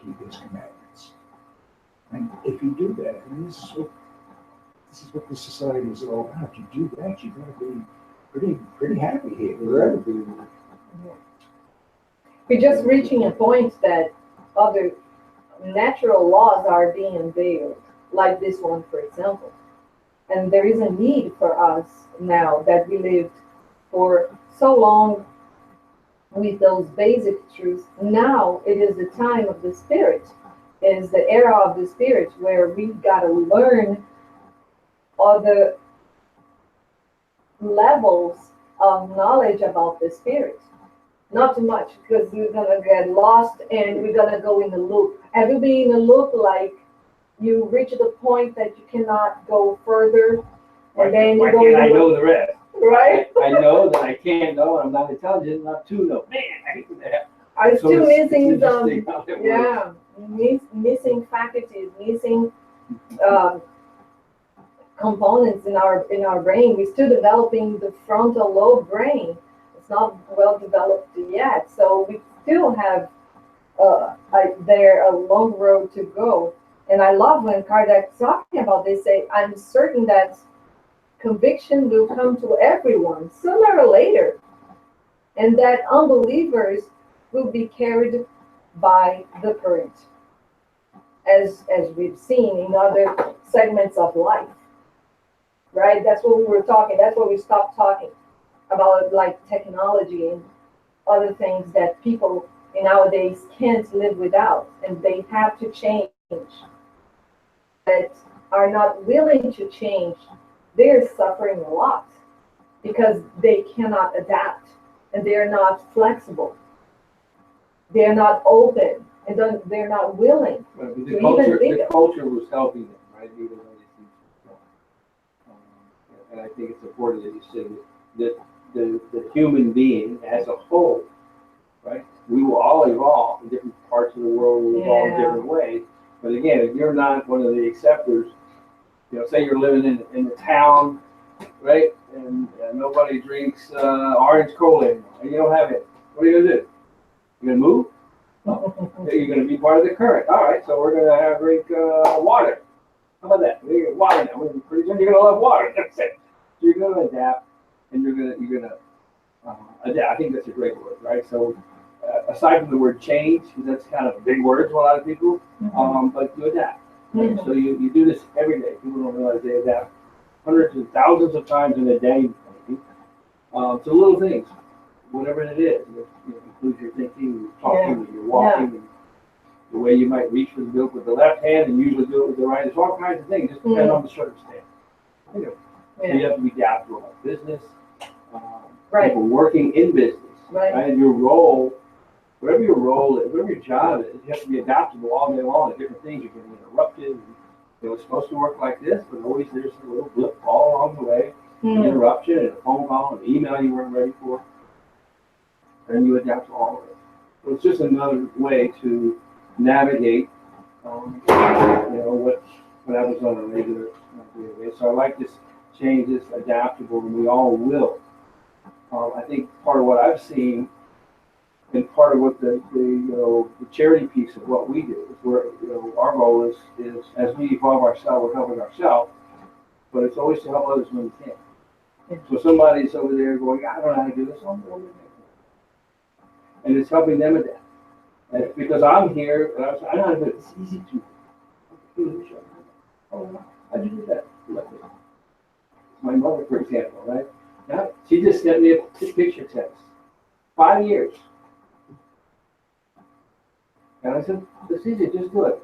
keep his commandments. And if you do that, and this is what this society is all about. You do that, you're going to be pretty happy here, wherever you are. We're just reaching a point that other natural laws are being unveiled, like this one, for example. And there is a need for us now that we lived for so long with those basic truths. Now it is the time of the Spirit. It is the era of the Spirit where we've got to learn other levels of knowledge about the Spirit. Not too much, because we're gonna get lost and we're gonna go in a loop. Have you been in a loop, like you reach the point that you cannot go further, and then you go in a I know loop, the rest. right? I know that I can't know, I'm not intelligent enough to know. Man, I hate that. I'm So still it's missing some, interesting how that works. yeah, missing faculties, missing components in our brain. We're still developing the frontal lobe brain. It's not well developed yet, so we still have a long road to go. And I love when Kardec's talking about this. Say, I'm certain that conviction will come to everyone sooner or later, and that unbelievers will be carried by the current, as we've seen in other segments of life. Right? That's what we were talking. That's what we stopped talking about, like technology and other things that people nowadays can't live without, and they have to change. That are not willing to change, they're suffering a lot because they cannot adapt, and they're not flexible. They're not open, and they're not willing Right, but to the culture, even think the of. culture was helping them, right? Even though they seem so. And I think it's important that you say that the human being as a whole, right? We will all evolve in different parts of the world. We evolve in different ways. But again, if you're not one of the acceptors, say you're living in the town, right? And nobody drinks orange cola anymore, and you don't have it. What are you gonna do? You gonna move? No. You're gonna be part of the current. All right, so we're gonna have drink water. How about that? We get water now. Pretty soon you're gonna love water. That's it. So you're gonna adapt, and you're gonna adapt. I think that's a great word, right? So aside from the word change, because that's kind of a big word to a lot of people, but you adapt. Right? So you do this every day. People don't realize they adapt hundreds and thousands of times in a day, maybe, to little things, whatever it is. It includes your thinking, your talking, your walking, and the way you might reach for the milk with the left hand and usually do it with the right. There's all kinds of things, just depending on the circumstance. So you have to be adaptable about business, people working in business, right? Your role, whatever your role is, whatever your job is, you have to be adaptable all day long to different things. You can be interrupted. It's supposed to work like this, but always there's a little blip all along the way, an interruption, and a phone call, an email you weren't ready for, and you adapt to all of it. So it's just another way to navigate, what happens on a regular way. So I like this change, this adaptable, and we all will. I think part of what I've seen, and part of what the charity piece of what we do is where our goal is as we evolve ourselves, we're helping ourselves, but it's always to help others when we can. So somebody's over there going, I don't know how to do this, and it's helping them adapt. And because I'm here, and I know how to do it. It's easy to. Oh, how'd you do that? My mother, for example, right? Now, she just sent me a picture text. 5 years. And I said, it's easy, just do it.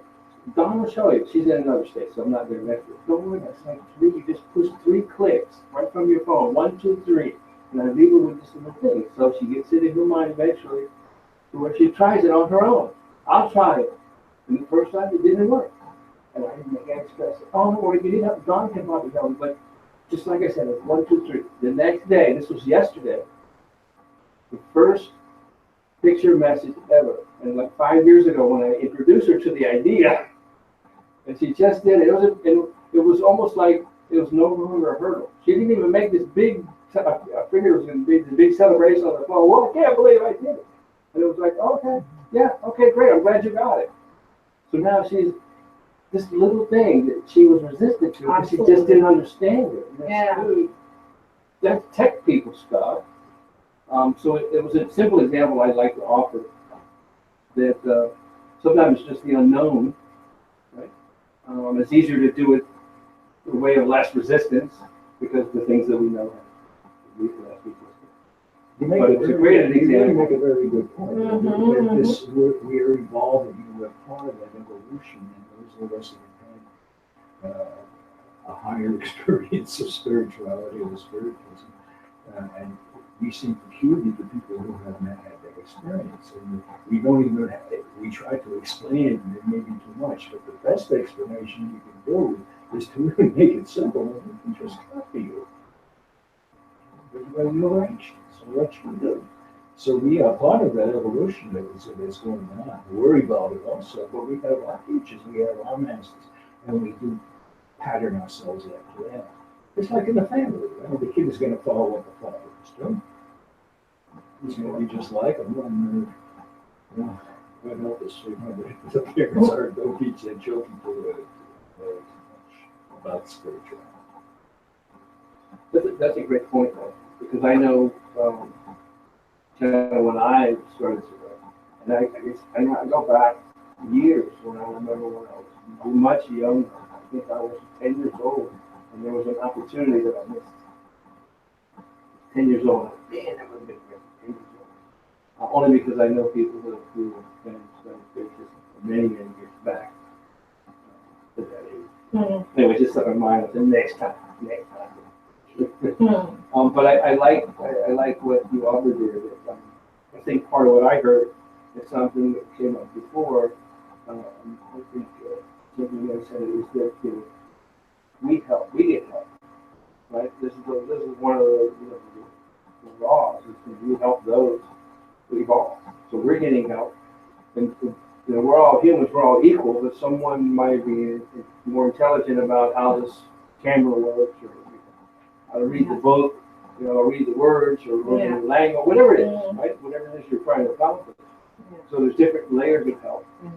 Dawn will show you. She's in another state, so I'm not going to mess with it. Don't worry, that's like you just push 3 clicks right from your phone. 1, 2, 3. And I leave her with this little thing. So she gets it in her mind eventually to where she tries it on her own. I'll try it. And the first time it didn't work. And I didn't make any stress. Oh, no worry, you didn't have Dawn can probably help you. But just like I said, it's 1, 2, 3. The next day, this was yesterday, the first picture message ever. And like 5 years ago, when I introduced her to the idea, and she just did it, it was almost like it was no longer a hurdle. She didn't even make this big, I figured it was going to be the big celebration on the phone. Well, I can't believe I did it. And it was like, okay, yeah, okay, great, I'm glad you got it. So now she's this little thing that she was resistant to because she just Absolutely. didn't understand it. And that's, Yeah. dude, that's tech people stuff. So it was a simple example I'd like to offer that sometimes it's just the unknown, right? It's easier to do it a way of less resistance because the things that we know have less resistance. You make But a it's a very- great you really example. make a very good point. Mhm, That this, we're evolving, we're part of that evolution, and those of us that have had a higher experience of spirituality or spiritism, and we seem peculiar to people who have not had that experience. And we don't even have, we try to explain it, and it may be too much, but the best explanation you can do is to really make it simple, and we can just copy you. By your actions, so what you do. So we are part of that evolution that's going on. We're evolving also, but we have our teachers, we have our masters, and we do pattern ourselves after that. It's like in the family, right? The kid is going to follow what the father is doing. He's going to be just like him. And, God help us, remember, the parents don't teach their children to know too much about spirituality. That's a great point, though, because I know kind of when I started to write, and I go back years when I remember when I was much younger. I think I was 10 years old, and there was an opportunity that I missed. 10 years old, man, that would have been great. 10 years old. Only because I know people who have been studying Spiritism many years back. At that age. Mm-hmm. Anyway, just stuck in my mind. The next time. But I like what you offered there. I think part of what I heard is something that came up before. I think something you said is that we get help, right? This is one of the laws. Is that we help those who evolve. So we're getting help, and we're all humans. We're all equal, but someone might be more intelligent about how this camera works or how to read the book, read the words or learn the language, or whatever it is, right? Whatever it is you're trying to accomplish. Yeah. So there's different layers of help. Yeah.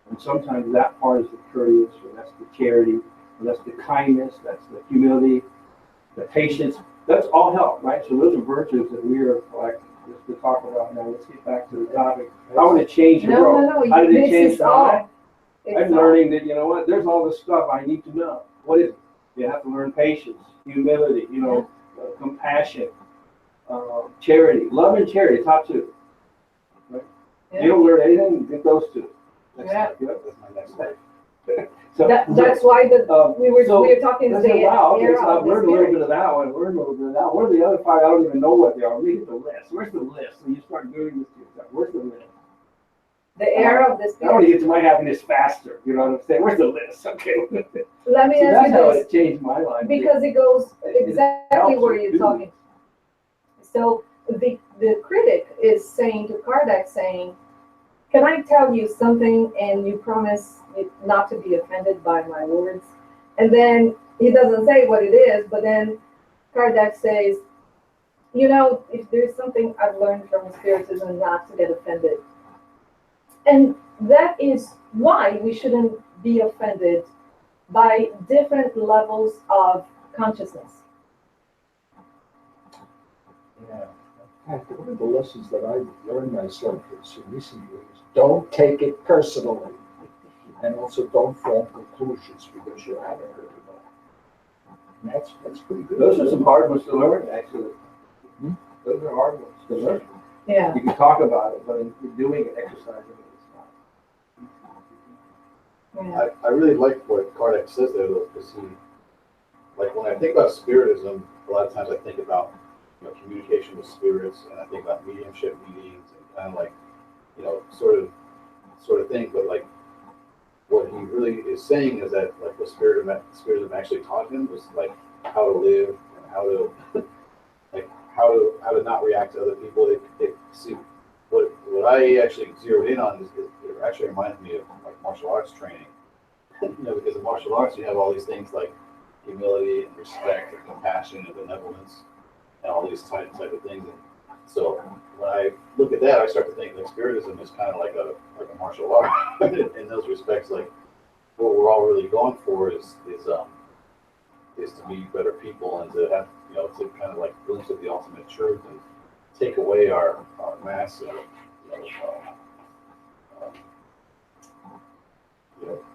And sometimes that part is the courteous, or that's the charity, or that's the kindness, that's the humility, the patience. That's all help, right? So those are virtues that we are collecting. Just to talk about now. Let's get back to the topic. How would it change the world? No. How did it change mine? I'm learning that, there's all this stuff I need to know. What is it? You have to learn patience, humility, compassion, charity, love and charity, top two. Right? Yeah. You don't learn anything, get those two. That's my next step. That's why we were talking today. I've learned a little bit of that one. Learned a little bit of that. What are the other five? I don't even know what they are. Read the list. Where's the list? When you start doing this to yourself, where's the list? The era of the Spirit. I want to get to my happiness faster. You know what I'm saying? Where's the list? Okay. Let me ask you this. That's how it changed my life. Because it goes exactly where you're talking. So the critic is saying to Kardec, saying, can I tell you something and you promise not to be offended by my words? And then he doesn't say what it is, but then Kardec says, if there's something I've learned from Spiritism, not to get offended. And that is why we shouldn't be offended by different levels of consciousness. Yeah. One of the lessons that I've learned myself recently is don't take it personally. And also don't form conclusions because you haven't heard about it. And that's pretty good. Those are some hard ones to learn, actually. Mm-hmm. Those are hard ones to learn. Yeah. You can talk about it, but if you're doing it, exercising it, it's not. Yeah. I really like what Kardec says there, though, because when I think about Spiritism, a lot of times I think about communication with spirits, and I think about mediumship meetings and kind of sort of thing. But what he really is saying is that what Spiritism actually taught him was how to live and how to not react to other people. See what I actually zeroed in on is it actually reminds me of martial arts training. Because in martial arts you have all these things like humility and respect and compassion and benevolence and all these type of things. And So when I look at that, I start to think like Spiritism is kind of like a martial art in those respects. Like what we're all really going for is to be better people and to have, to kind of like glimpse of the ultimate truth and take away our mass of,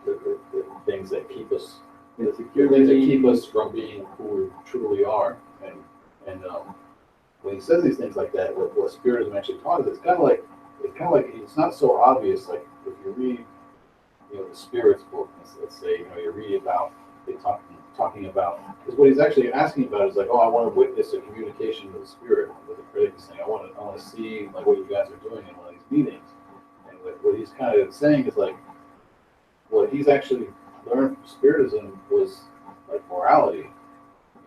the things that keep us, the things that keep us from being who we truly are. And when he says these things like that, what Spiritism actually taught us, it's kind of like it's not so obvious. Like if you read, the Spirits book, let's say, you read about they talking about, because what he's actually asking about is like, oh, I want to witness a communication with the spirit, with the critic is saying, I want to see like what you guys are doing in one of these meetings. And what he's kind of saying is like, what he's actually learned from Spiritism was like morality,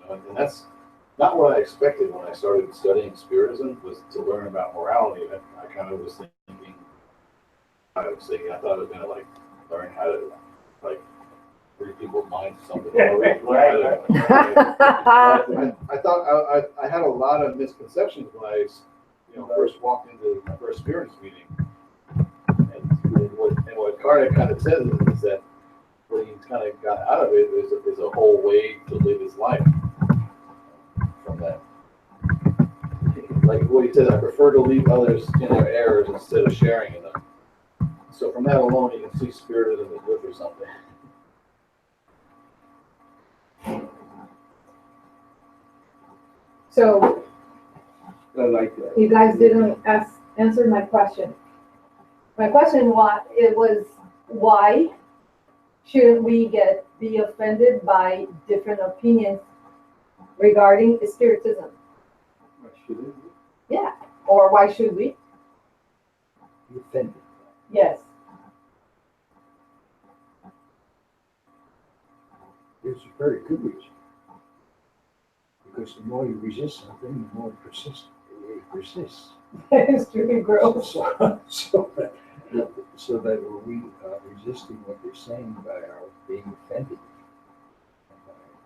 and that's not what I expected when I started studying Spiritism, was to learn about morality. I kind of was thinking, I thought I was going to like learn how to like read people's minds or something. I thought I had a lot of misconceptions when I, first walked into my first Spiritist meeting. And what Kardec kind of says is that what he's kind of got out of it is a whole way to live his life from that. Like what he says, I prefer to leave others in their errors instead of sharing in them. So from that alone, you can see Spiritism is good for something. So I like that. you guys didn't answer my question. My question was why shouldn't we be offended by different opinions regarding Spiritism? Why shouldn't we? Yeah, or why should we? You're offended. Yes. There's a very good reason. Because the more you resist something, the more it persists. It's true, gross. So that we are resisting what they're saying by our being offended.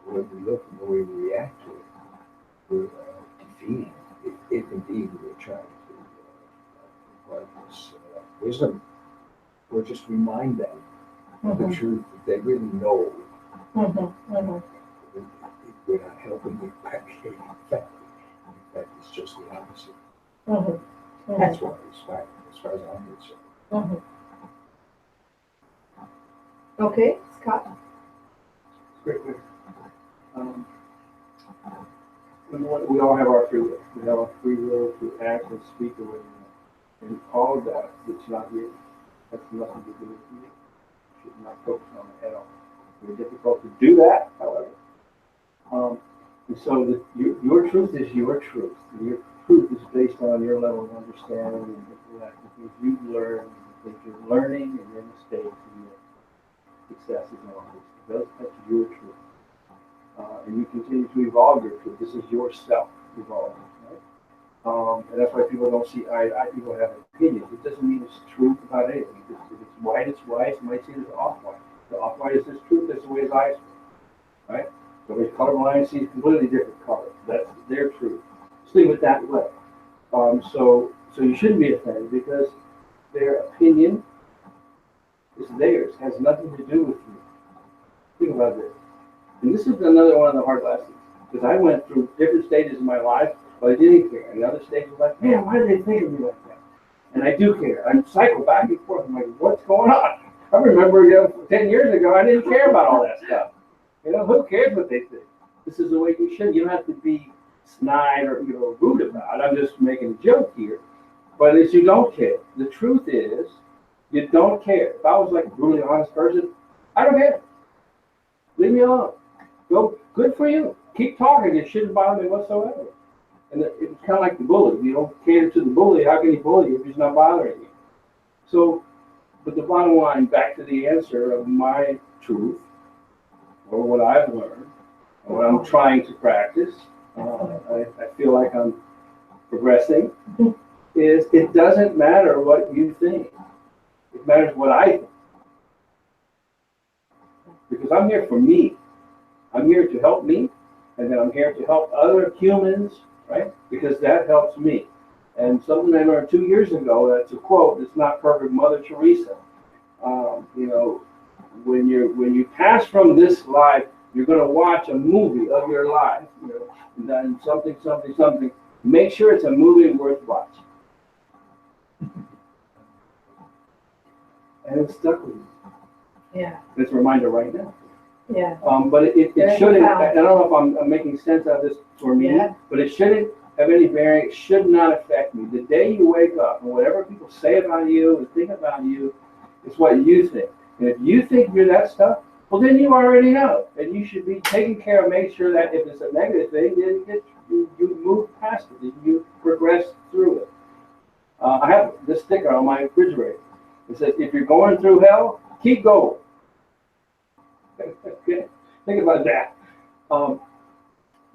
The way we look and the way we react to it, we're defeating it. If indeed we're trying to provide this wisdom, or just remind them of the truth that they really know. We're not helping you back here. In fact, it's just the opposite. That's what as far as I'm concerned. Okay, Scott. Great. We all have our free will. We have our free will to act and speak the way we want. And all of that, it's not you. That's nothing to do with you. You should not focus on it at all. It's very difficult to do that, however. And so your truth is your truth. Your truth is based on your level of understanding and the things you've learned, the things you're learning, and your mistakes and your successes and all this. That's your truth. And you continue to evolve your truth. This is yourself evolving, right? And that's why people don't see eye to eye. People have opinions. It doesn't mean it's truth about anything. If it's white, it's white. You might see it as off-white. The off-white is his truth. That's the way his eyes are, right? So if colorblind sees completely different colors. That's their truth. Just leave it that way. So you shouldn't be offended because their opinion is theirs. It has nothing to do with you. Think about this. And this is another one of the hard lessons. Because I went through different stages in my life, but I didn't care. And other stages like, man, why did they think of me like that? And I do care. I cycle back and forth. I'm like, what's going on? I remember 10 years ago, I didn't care about all that stuff. Who cares what they think? This is the way you should. You don't have to be snide or rude about it. I'm just making a joke here. But at least you don't care. The truth is, you don't care. If I was like a brutally honest person, I don't care. Leave me alone. Go. Good for you. Keep talking. It shouldn't bother me whatsoever. And it's kind of like the bully. If you don't cater to the bully, how can he bully you if he's not bothering you? So, but the bottom line, back to the answer of my truth, or what I've learned, or what I'm trying to practice, I feel like I'm progressing, is it doesn't matter what you think. It matters what I think. Because I'm here for me. I'm here to help me, and then I'm here to help other humans, right? Because that helps me. And something I learned 2 years ago, that's a quote, it's not perfect, Mother Teresa. You know, when you pass from this life, you're going to watch a movie of your life, you know, and then something. Make sure it's a movie worth watching. And it's stuck with me. Yeah. It's a reminder right now. Yeah. But it Very shouldn't, profound. I don't know if I'm making sense out of this for me, Yeah. but it shouldn't have any bearing, it should not affect me. The day you wake up, and whatever people say about you and think about you, it's what you think. And if you think you're that stuff, well, then you already know. And you should be taking care of, make sure that if it's a negative thing, then you move past it, that you progress through it. I have this sticker on my refrigerator. It says, if you're going through hell, keep going. Okay. Think about that.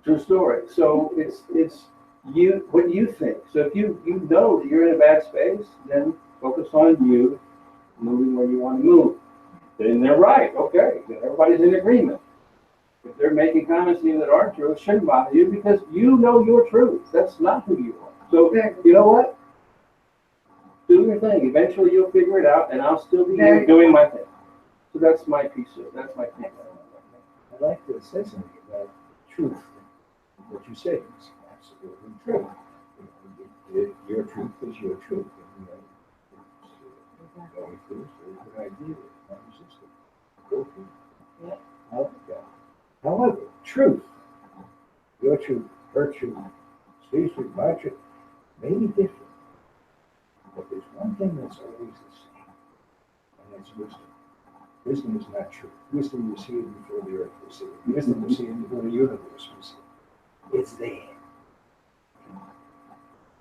True story. So it's you, what you think. So if you know that you're in a bad space, then focus on you moving where you want to move. Then they're right. Okay. Then everybody's in agreement. If they're making comments to you that aren't true, it shouldn't bother you because you know your truth. That's not who you are. So you know what? Do your thing. Eventually you'll figure it out, and I'll still be here doing my thing. So that's my piece of it. That's my piece. I'd like to say something about truth. What you say is absolutely true. Your truth is your truth. And, going through is a good idea. Not resisting. Go through. Yeah. I like that. However, truth, your truth, her truth, Steve's truth, my truth, may be different. But there's one thing that's always the same, and that's wisdom. Wisdom is not truth. Wisdom was here before the earth was here. Wisdom was here before the universe was here. It's there.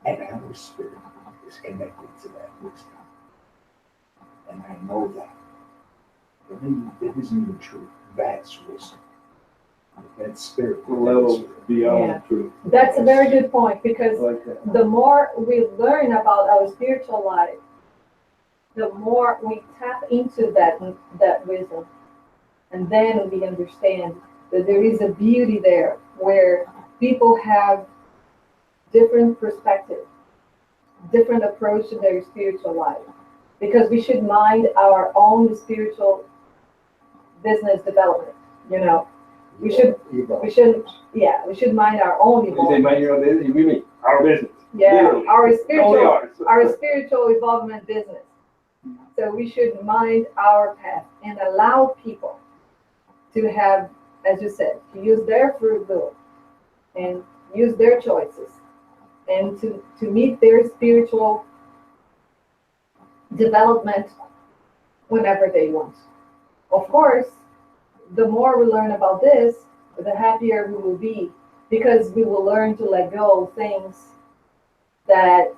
And our spirit is connected to that wisdom. And I know that. But maybe it isn't even truth. That's wisdom. That spirit. The level beyond Yeah. truth. That's a very good point, because I like that. the more we learn about our spiritual life, the more we tap into that wisdom. And then we understand that there is a beauty there where people have different perspectives, different approach to their spiritual life. Because we should mind our own spiritual business development, you know. We should mind our own You say mind your own business, you mean our business. Yeah, Literally. our Only ours. spiritual involvement business. So we should mind our path and allow people to have, as you said, to use their free will and use their choices and to meet their spiritual development whenever they want. Of course, the more we learn about this, the happier we will be, because we will learn to let go of things that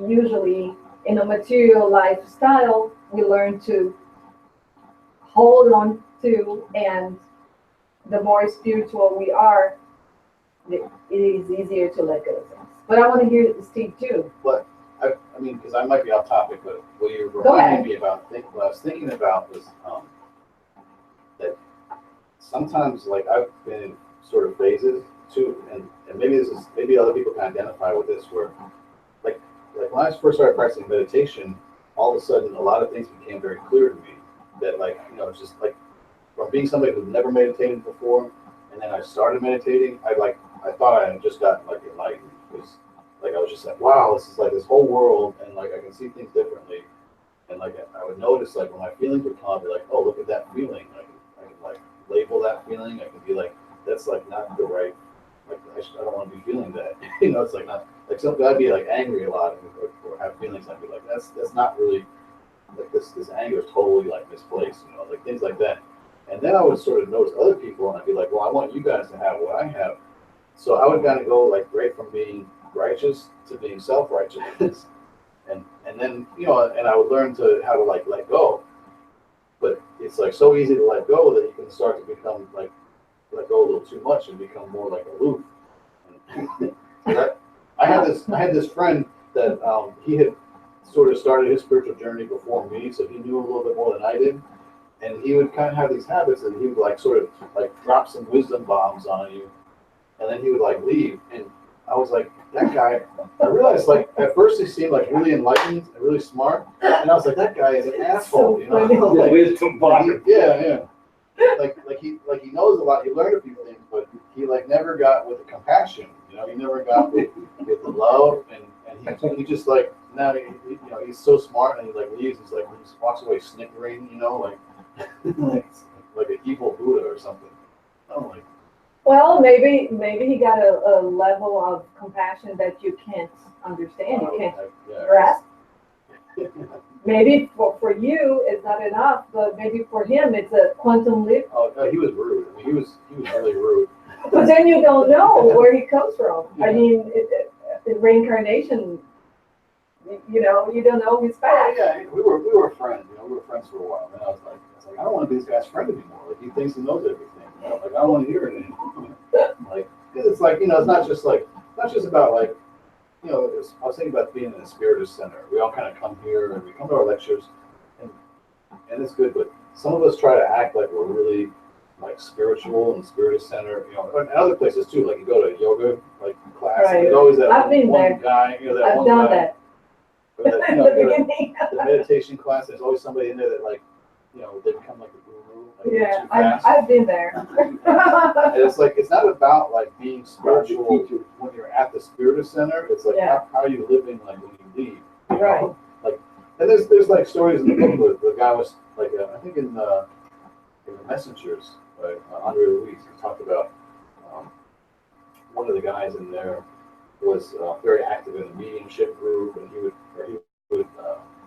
usually in a material lifestyle we learn to hold on to, and the more spiritual we are, it is easier to let go of things. But I want to hear Steve too. But I mean, because I might be off topic, but what you're Go ahead. reminding me about, what I was thinking about was that sometimes, like, I've been in sort of phases too, and maybe other people can identify with this, where like when I first started practicing meditation, all of a sudden a lot of things became very clear to me. That, like, you know, it's just like from being somebody who'd never meditated before, and then I started meditating, I thought I had just gotten like enlightened. Because like I was just like, wow, this is like this whole world, and like I can see things differently. And like I would notice, like, when my feelings would come, I'd be like, oh, look at that feeling. I can like label that feeling. I can be like, that's like not the right, like I don't want to be feeling that. You know, it's like not like something. I'd be like angry a lot or have feelings. I'd be like, that's not really like this anger is totally like misplaced. You know, like things like that. And then I would sort of notice other people, and I'd be like, well, I want you guys to have what I have. So I would kind of go like right from being righteous to being self-righteous. And then, you know, and I would learn how to like let go. But it's like so easy to let go that you can start to become like let go a little too much and become more like aloof. I had this friend that he had sort of started his spiritual journey before me, so he knew a little bit more than I did. And he would kind of have these habits, and he would like sort of like drop some wisdom bombs on you, and then he would like leave. And I was like, that guy, I realized like at first he seemed like really enlightened and really smart, and I was like, that guy is an asshole, you know? funny. Like, Wisdom bottom. yeah. Like he knows a lot. He learned a few things, but he like never got with the compassion. You know, he never got with the love, and he just like now you know he's so smart, and he like leaves. He's like he just walks away snickering. You know, like an evil Buddha or something. I'm like, Well, maybe he got a level of compassion that you can't understand, you can't yeah. grasp. Maybe for you it's not enough, but maybe for him it's a quantum leap. Oh, no, he was rude. I mean, he was really rude. But then you don't know where he comes from. Yeah. I mean, reincarnation, you know, you don't know his past. Yeah, we were friends. You know, we were friends for a while. And I was like, I don't want to be this guy's friend anymore. Like he thinks he knows everything. You know? Like I don't want to hear it anymore. Like, because it's like, you know, it's not just about like, you know, I was thinking about being in a Spiritist center. We all kind of come here and we come to our lectures, and it's good. But some of us try to act like we're really like spiritual and Spiritist center. You know, and other places too. Like you go to a yoga like class, Right. and there's always that I've been one there. guy. You know, that I've one done guy. that. Or that, you In know, the beginning. the meditation class. There's always somebody in there that like, you know, they become like the guru. Like Yeah, too fast. I've been there. And it's like it's not about like being spiritual when you're at the Spiritist center. It's like Yeah. how are you living like when you leave? You know? Right. Like, and there's like stories in the book where the guy was like I think in the Messengers, right? Andre Luis, he talked about one of the guys in there was very active in the mediumship group, and he would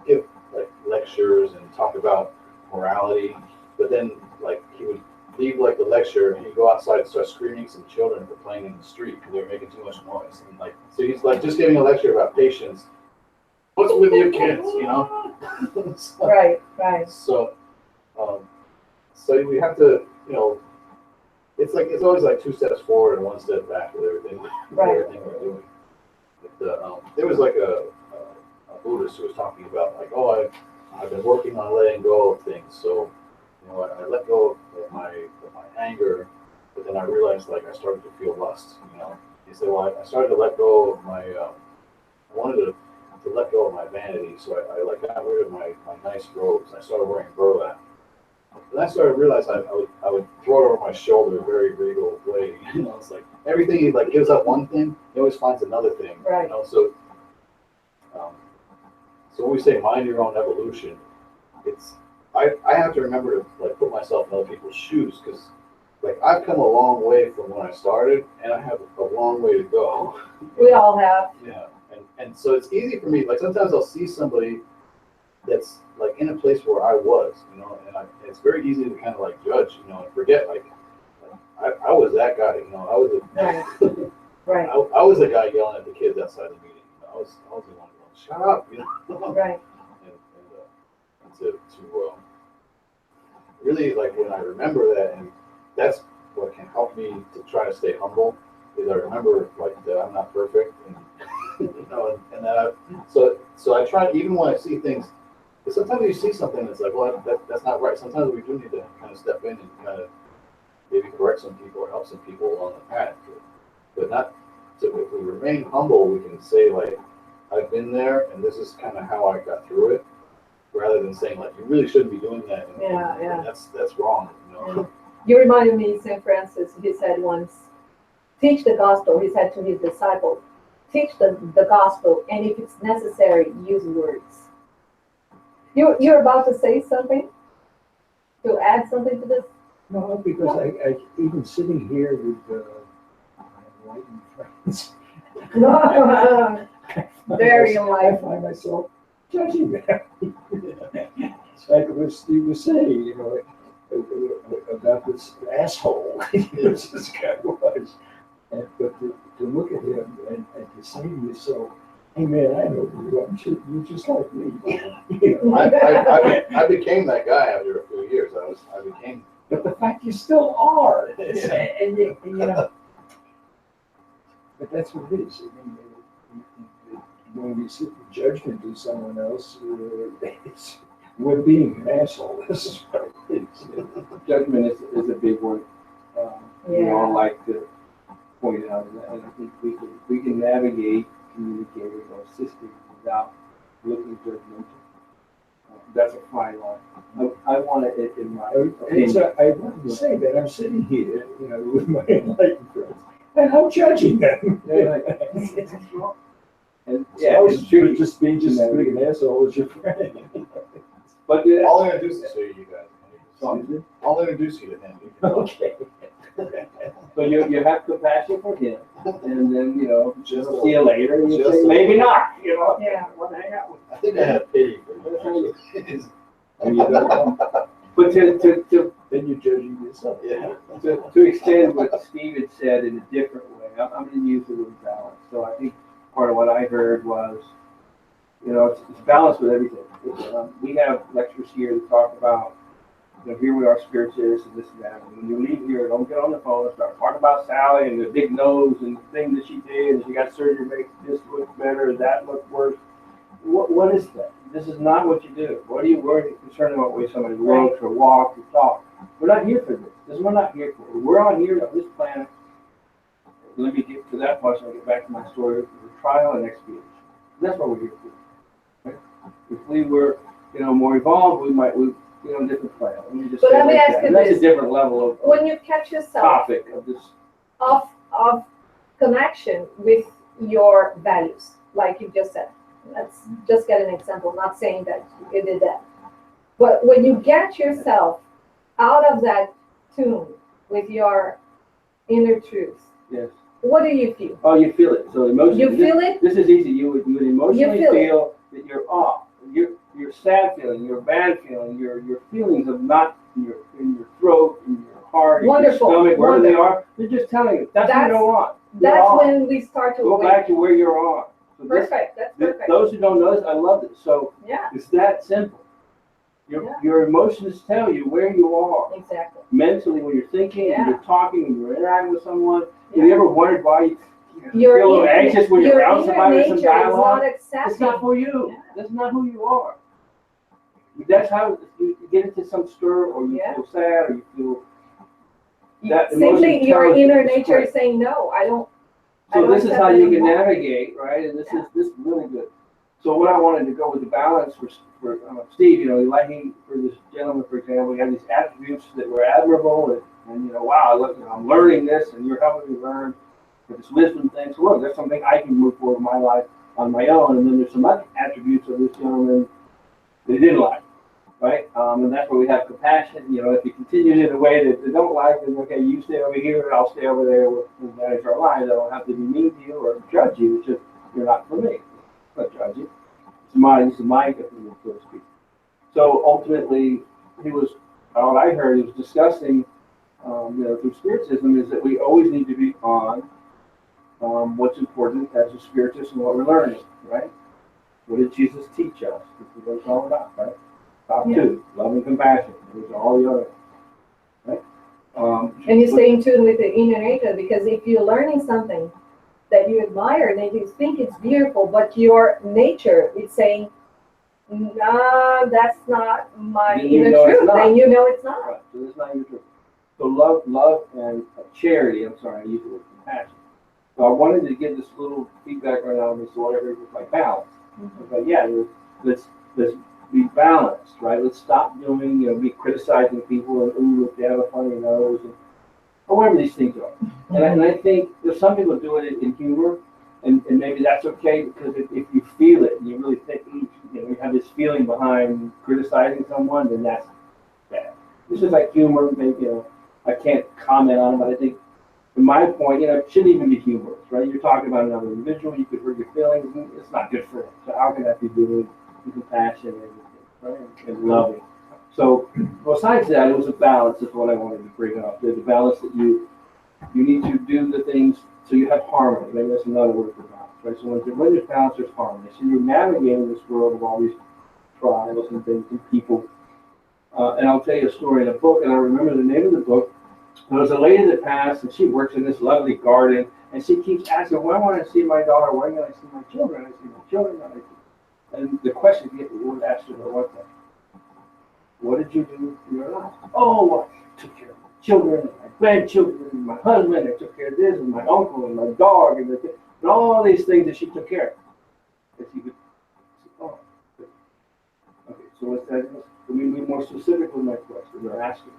give like lectures and talk about morality, but then like he would leave like the lecture and he'd go outside and start screaming some children for playing in the street because they were making too much noise. And like so he's like just giving a lecture about patience. What's with you kids, you know? So, Right. so we have to, you know, it's always like 2 steps forward and 1 step back with everything, everything we're doing. But, there was like a Buddhist who was talking about like, oh, I've been working on letting go of things. So, you know, I let go of my anger, but then I realized like I started to feel lust. You know, he said, well, I started to let go of my, I wanted to let go of my vanity, so I like got rid of my nice robes. I started wearing burlap. Then I started to realize I would throw it over my shoulder a very regal way. You know, it's like everything he like gives up one thing, he always finds another thing. Right. You know, so when we say mind your own evolution, it's I have to remember to like put myself in other people's shoes because like I've come a long way from when I started, and I have a long way to go. We all have. Yeah, and so it's easy for me. Like sometimes I'll see somebody that's like in a place where I was, you know, and it's very easy to kind of like judge, you know, and forget like I was that guy, you know, I was a Right. I was the guy yelling at the kids outside the meeting. You know, I was the one going, shut up, you know. Right. And to really like when I remember that, and that's what can help me to try to stay humble. Is I remember like that I'm not perfect, and you know, and that so I try even when I see things. Because sometimes you see something that's like, well, that's not right. Sometimes we do need to kind of step in and kind of maybe correct some people or help some people along the path. But not, so if we remain humble, we can say like, I've been there and this is kind of how I got through it, rather than saying like, you really shouldn't be doing that. And, Yeah. and that's wrong, you know. Yeah. You reminded me, St. Francis, he said once, teach the gospel, he said to his disciples, teach the gospel, and if it's necessary, use words. You're about to say something? To add something to this? No, because I even sitting here with my enlightened friends, Very I enlightened. find myself judging them. It's like what Steve was saying, you know, about this asshole. This guy was. But to look at him and to say to yourself, hey man, I know you. You're just like me. You know? I became that guy after a few years. I became. But the fact you still are, and you know. But that's what it is. I mean, when we sit in judgment to someone else, we're being an asshole. This is what it is. Judgment is a big one. We all like to pointed out, and I think we can navigate communicating or assisting without looking judgmental. That's a fine line. I want it in my And opinion. so I wanted to say that I'm sitting here, with my enlightened friends, and I'm judging them. And So I was tricky. just being just as big an asshole as your friend. But I'll introduce you to you guys. so I'll introduce you to him. Okay. you have compassion for him, and then Just see you later. And you just say a- maybe not. Yeah. Want to hang out with. I think I have pity for you. And you don't, But to then you're judging yourself. Yeah. to extend what Steve had said in a different way, I'm going to use the word balance. So I think part of what I heard was, it's balance with everything. We have lectures here that talk about, here we are, Spiritists and this and that. And when you leave here, don't get on the phone and start talking about Sally and the big nose and the thing that she did, and she got surgery to make this look better, that look worse. What is that? This is not what you do. What are you concerned about the way somebody looks or walks or talks? We're not here for this. This is what we're not here for. We're on here on this planet. Let me get to that point so I get back to my story of trial and expiation. That's what we're here for. Right? If we were, more evolved, we might, different plan. Let me just But say let me like ask that. you That's this. a different level of When you catch yourself topic of this. of connection with your values, like you just said. Let's just get an example, not saying that you did that. But when you get yourself out of that tune with your inner truth, Yes. what do you feel? Oh, you feel it. So emotionally, You feel it? This is easy. You would emotionally You feel feel that you're off. Your sad feeling, your bad feeling, your feelings of not in your throat, in your heart, in your Wonderful, stomach, wherever they wonderful. are. They're just telling you that's what you That's- don't want. You're That's off. when we start to Go wake. back to where you're on. So this, Perfect, that's perfect. those who don't know this, I love it. So Yeah, it's that simple. Your emotions tell you where you are exactly. mentally when you're thinking, when you're talking, when you're interacting with someone. Have Yeah. you ever wondered why you Your feel a little inner- anxious when you're your around inner somebody with some nature is dialogue? not It's not accepting. for you. Yeah. That's not who you are. That's how you get into some stir, or you Yeah. feel sad, or you feel that Simply emotion your tells you inner it's nature great. is saying, no, I don't. So this is accept how you can anymore. navigate, right? And this is really good. So what I wanted to go with the balance for Steve, liking for this gentleman, for example, he had these attributes that were admirable, and wow, look, I'm learning this, and you're helping me learn for this wisdom thing. So look, there's something I can move forward in my life on my own, and then there's some other attributes of this gentleman that he didn't like, right? And that's where we have compassion. If you continue in a way that they don't like, then okay, you stay over here, and I'll stay over there with manage our lives. I don't have to be mean to you or judge you. It's just you're not for me. I'm not judge you. It's my opinion, so to speak. So ultimately, all I heard he was discussing, through Spiritism, is that we always need to be on what's important as a Spiritist and what we're learning, right? What did Jesus teach us? This is what it's all about, right? Top two, love and compassion. Those are all the other, right? And you stay in tune with the inner nature, because if you're learning something that you admire and that you think it's beautiful, but your nature is saying, nah, that's not my Then you inner know it's truth, not. then you know it's not. Right, so that's not your truth. So love and charity, I'm sorry, I used the word compassion. So I wanted to give this little feedback right now, so whatever it was like balance. But yeah, let's be balanced, right? Let's stop doing, be criticizing people and ooh, look, they have a funny nose, or whatever these things are. And I think there's some people do it in humor, and maybe that's okay, because if you feel it and you really think, you have this feeling behind criticizing someone, then that's bad. This is like humor, maybe, I can't comment on it, but I think, from my point, it shouldn't even be humorous, right? You're talking about another individual, you could hurt your feelings, and it's not good for them. So how can that be doing compassion and loving? So besides that, it was a balance, is what I wanted to bring up. There's a balance that you need to do the things so you have harmony. Maybe that's another word for balance, right? So when there's balance, there's harmony. So you're navigating this world of all these trials and things and people. And I'll tell you a story in a book, and I remember the name of the book. There was a lady that passed, and she works in this lovely garden, and she keeps asking, when I want to see my daughter, when can I see my children? I see my children. And the question would ask her, what then? what did you do in your life? Oh, I took care of my children, and my grandchildren, and my husband, I took care of this, and my uncle, and my dog, and all these things that she took care of. That she could, oh, okay, so let's let me be more specific with my question. They're asking.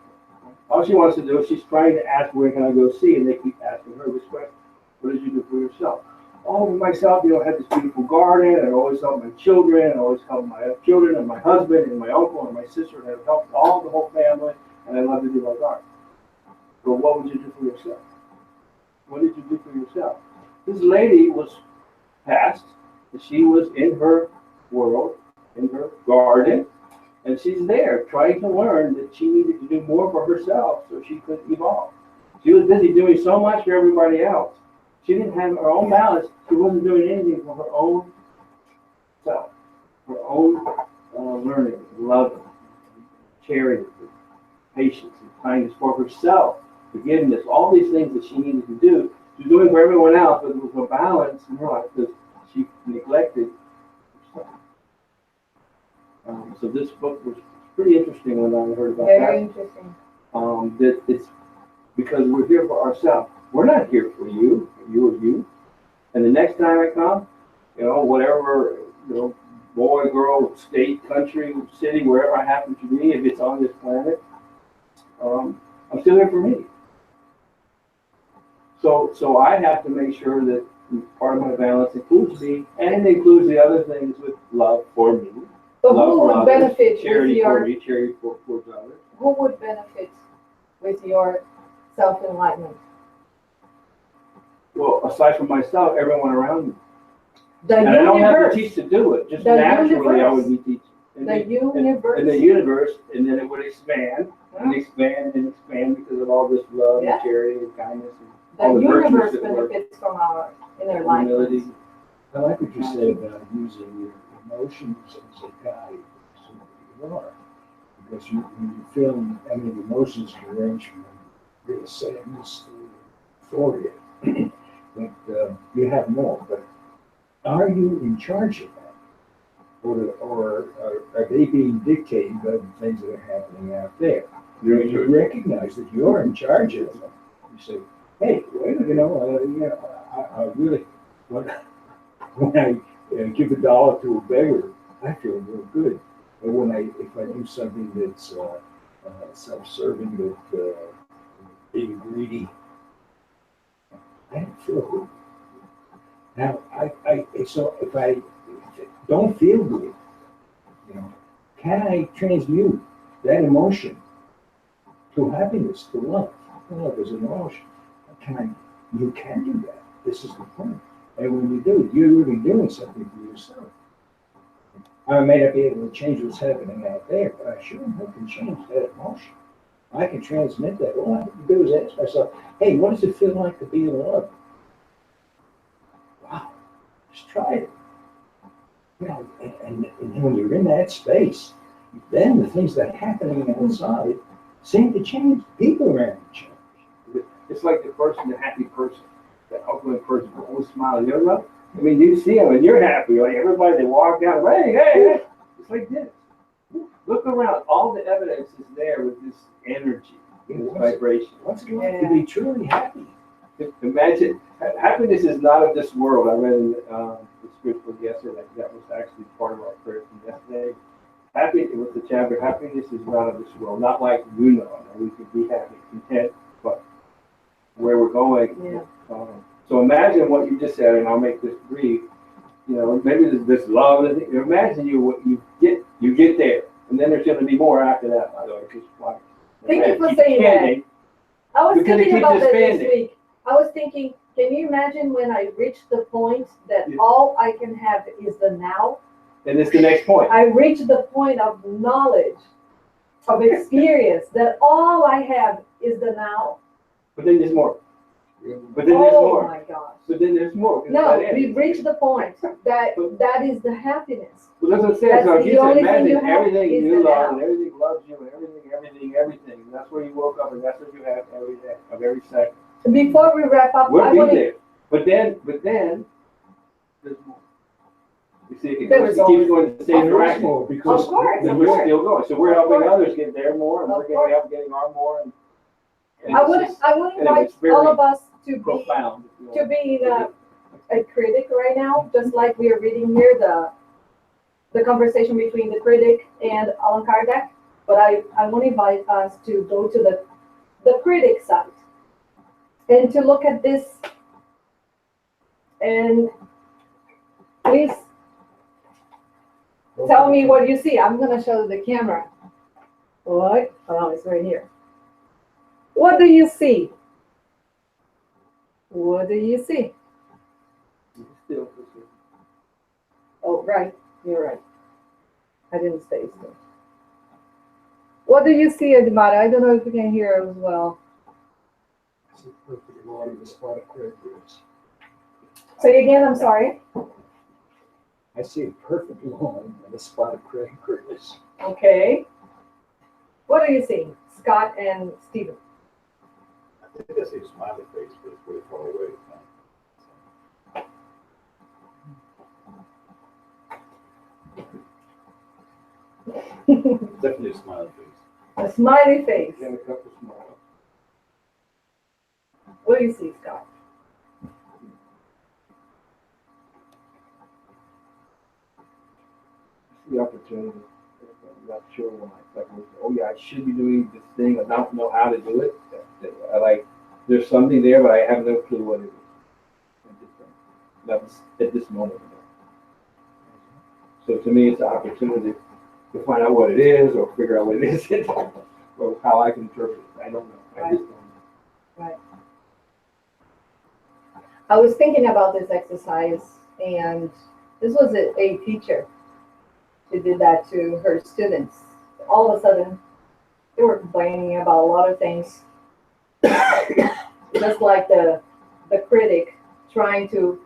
All she wants to do is she's trying to ask, where can I go see? And they keep asking her this question. What did you do for yourself? Oh, for myself, I had this beautiful garden, and I always helped my children, and I always helped my children, and my husband, and my uncle, and my sister, and I helped the whole family, and I love to do my garden. But what would you do for yourself? What did you do for yourself? This lady was passed, and she was in her world, in her garden, and she's there trying to learn that she needed to do more for herself so she could evolve. She was busy doing so much for everybody else. She didn't have her own balance. She wasn't doing anything for her own self, her own learning, loving, charity, patience, and kindness for herself, forgiveness, all these things that she needed to do. She was doing for everyone else, but there was no balance in her life because she neglected herself. So this book was pretty interesting when I heard about that. Very interesting. That it's because we're here for ourselves. We're not here for you, you or you. And the next time I come, whatever, boy, girl, state, country, city, wherever I happen to be, if it's on this planet, I'm still here for me. So I have to make sure that part of my balance includes me, and it includes the other things with love for me. But who would benefit with charity your for me, charity for others. who would benefit with your self-enlightenment? Well, aside from myself, everyone around me. The And I don't have to universe. teach to do it. Just The naturally, I would universe. be teaching. And The universe. And the universe, and then it would expand and expand and expand because of all this love Yeah. and charity and kindness and The all the virtues universe that work. benefits from our inner Humility. enlightenment. I like what you said about using your emotions as a guide to who you are. Because when you feel, emotions can range from real sadness to euphoria. But you have more. But are you in charge of that? Or are they being dictated by the things that are happening out there? You recognize that you're in charge of them. You say, hey, I really, when I give $1 to a beggar, I feel real good. But if I do something that's self-serving, that being greedy, I don't feel good. Now, so if I don't feel good, can I transmute that emotion to happiness, to love? Love is an emotion. You can do that. This is the point. And when you do it, you're really doing something for yourself. I may not be able to change what's happening out there, but I sure can change that emotion. I can transmit that. All I have to do is ask myself, hey, what does it feel like to be in love? Wow, just try it. And when you're in that space, then the things that are happening outside seem to change. People around you change. It's like the happy person, that outgoing person, always smiling. You know, you see them and you're happy. Like everybody, they walk out, hey. It's like this. Look around. All the evidence is there with this energy, this vibration. What's it like to be truly happy? Imagine, happiness is not of this world. I read in the script book yesterday. That was actually part of our prayer from yesterday. It was the chapter, happiness is not of this world. Not like and we can be happy, content, but where we're going. Yeah. So imagine what you just said, and I'll make this brief. Maybe there's this love. Imagine you get there, and then there's going to be more after that. By the way, just like Thank you for saying that. I was Because it thinking keeps about that this expanding. week. I was thinking, can you imagine when I reach the point that all I can have is the now? And it's the next point. I reach the point of knowledge, of experience, that all I have is the now. But then there's more. But then there's Oh more. my gosh. But then there's more. No, we've reached the point that is the happiness. Well, that's what I'm saying. That's So if the you only say, thing you imagine have everything is you the love, now. and everything loves you, and everything. And that's where you woke up, and that's what you have every day, of every second. Before we wrap up, We'll I be want to. there. But then, there's more. You see, it There is keeps going the same There is direction. more because. Of course, And of we're course. still going. So we're Of helping course. others get there more, and Of we're course. getting our more. And I it's would just invite it's very all of us to be profound. to be a critic right now, just like we are reading here the conversation between the critic and Allan Kardec. But I want to invite us to go to the critic side and to look at this. And please tell me what you see. I'm going to show the camera. What? Oh, it's right here. What do you see? What do you see? Still, Oh, right. You're right. I didn't stay still. What do you see, Edmara? I don't know if you can hear as well. It's a perfect line of the spot of cranberries. Say again, I'm sorry. I see a perfect line of the spot of cranberries. Okay. What do you see, Scott and Stephen? I think I see a smiley face, but it's really far away. Definitely a smiley face. A smiley face. and a couple smiles. What do you see, Scott? The opportunity. I'm not sure why. Like, oh yeah, I should be doing this thing. I don't know how to do it. I like. There's something there, but I have no clue what it is. That's at this moment. So to me, it's an opportunity to find out what it is, or figure out what it isn't, or how I can interpret it. I don't know. I just don't know. Right. I was thinking about this exercise, and this was a teacher who did that to her students. All of a sudden, they were complaining about a lot of things, just like the critic trying to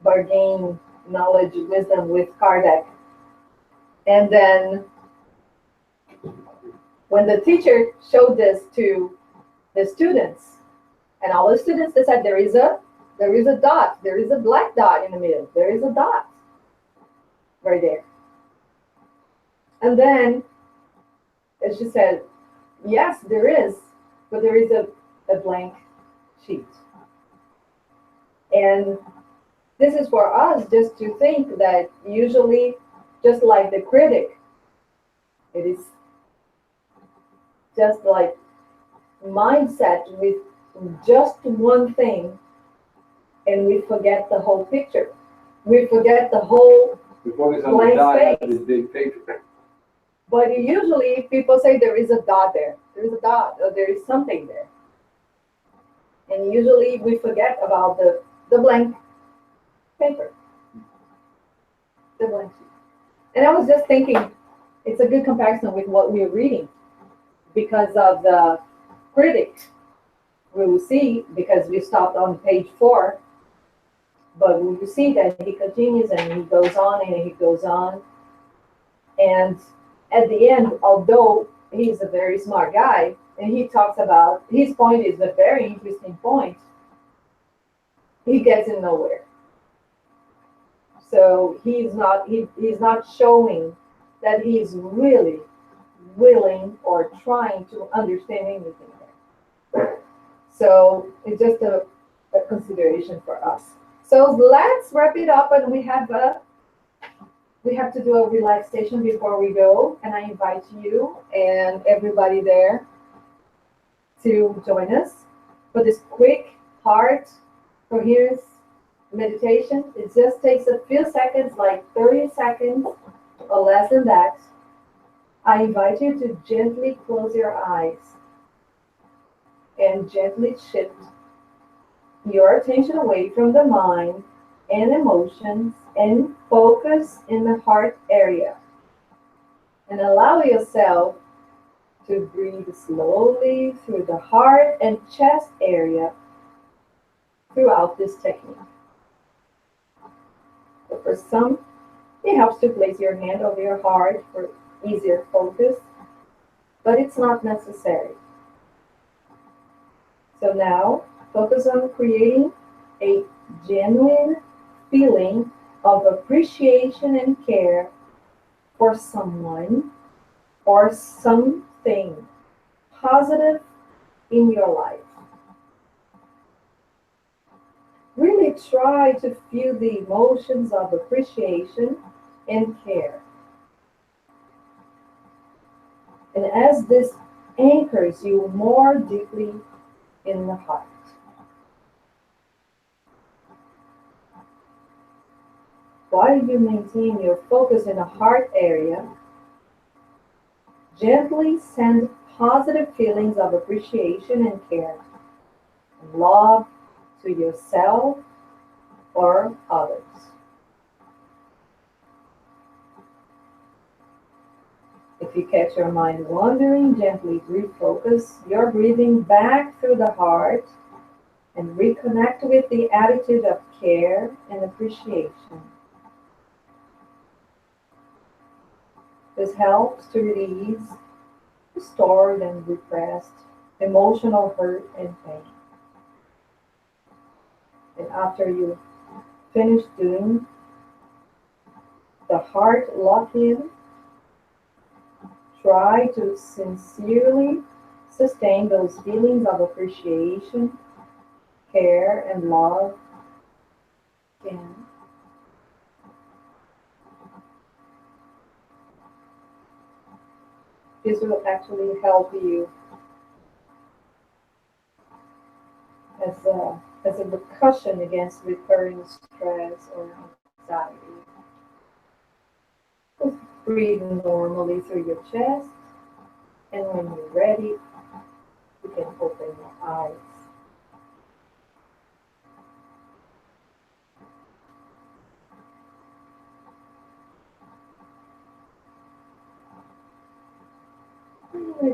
bargain knowledge, wisdom with Kardec. And then when the teacher showed this to the students, and all the students, they said, there is a dot, there is a black dot in the middle, there is a dot right there. And then, as she said, yes, there is, but there is a blank sheet. And this is for us just to think that usually, just like the critic, it is just like mindset with just one thing, and we forget the whole picture. We forget the whole We focus on the blank dot space. on this big picture. But usually people say there is a dot there. There is a dot, or there is something there. And usually we forget about the blank paper. The blank sheet. And I was just thinking, it's a good comparison with what we're reading. Because of the critic, we will see, because we stopped on page 4, but we will see that he continues and he goes on and he goes on. And at the end, although he's a very smart guy, and he talks about, his point is a very interesting point, he gets in nowhere. So he's not showing that he's really willing or trying to understand anything there. So it's just a consideration for us. So let's wrap it up, and we have to do a relaxation before we go, and I invite you and everybody there to join us for this quick heart coherence meditation. It just takes a few seconds, like 30 seconds or less than that. I invite you to gently close your eyes and gently shift your attention away from the mind and emotions and focus in the heart area. And allow yourself to breathe slowly through the heart and chest area throughout this technique. So for some, it helps to place your hand over your heart for easier focus, but it's not necessary. So now, focus on creating a genuine feeling of appreciation and care for someone or something positive in your life. Really try to feel the emotions of appreciation and care. And as this anchors you more deeply in the heart. While you maintain your focus in the heart area, gently send positive feelings of appreciation and care and love to yourself or others. If you catch your mind wandering, gently refocus your breathing back through the heart and reconnect with the attitude of care and appreciation. This helps to release stored and repressed emotional hurt and pain. And after you finish doing the heart lock-in, try to sincerely sustain those feelings of appreciation, care, and love again. This will actually help you as a percussion against recurring stress or anxiety. Just breathe normally through your chest, and when you're ready, you can open your eyes.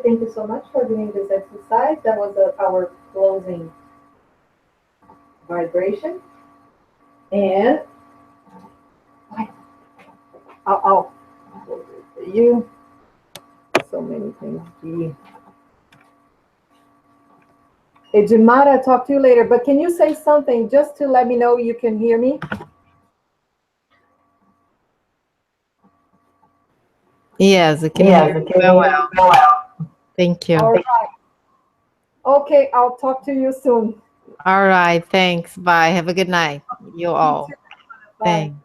Thank you so much for doing this exercise. That was our closing vibration. And I'll you so many things. Hey, Jamada, talk to you later. But can you say something just to let me know you can hear me? Yes, I can hear you very well. Thank you. All right. Okay, I'll talk to you soon. All right, thanks. Bye. Have a good night. You all. Bye. Thanks.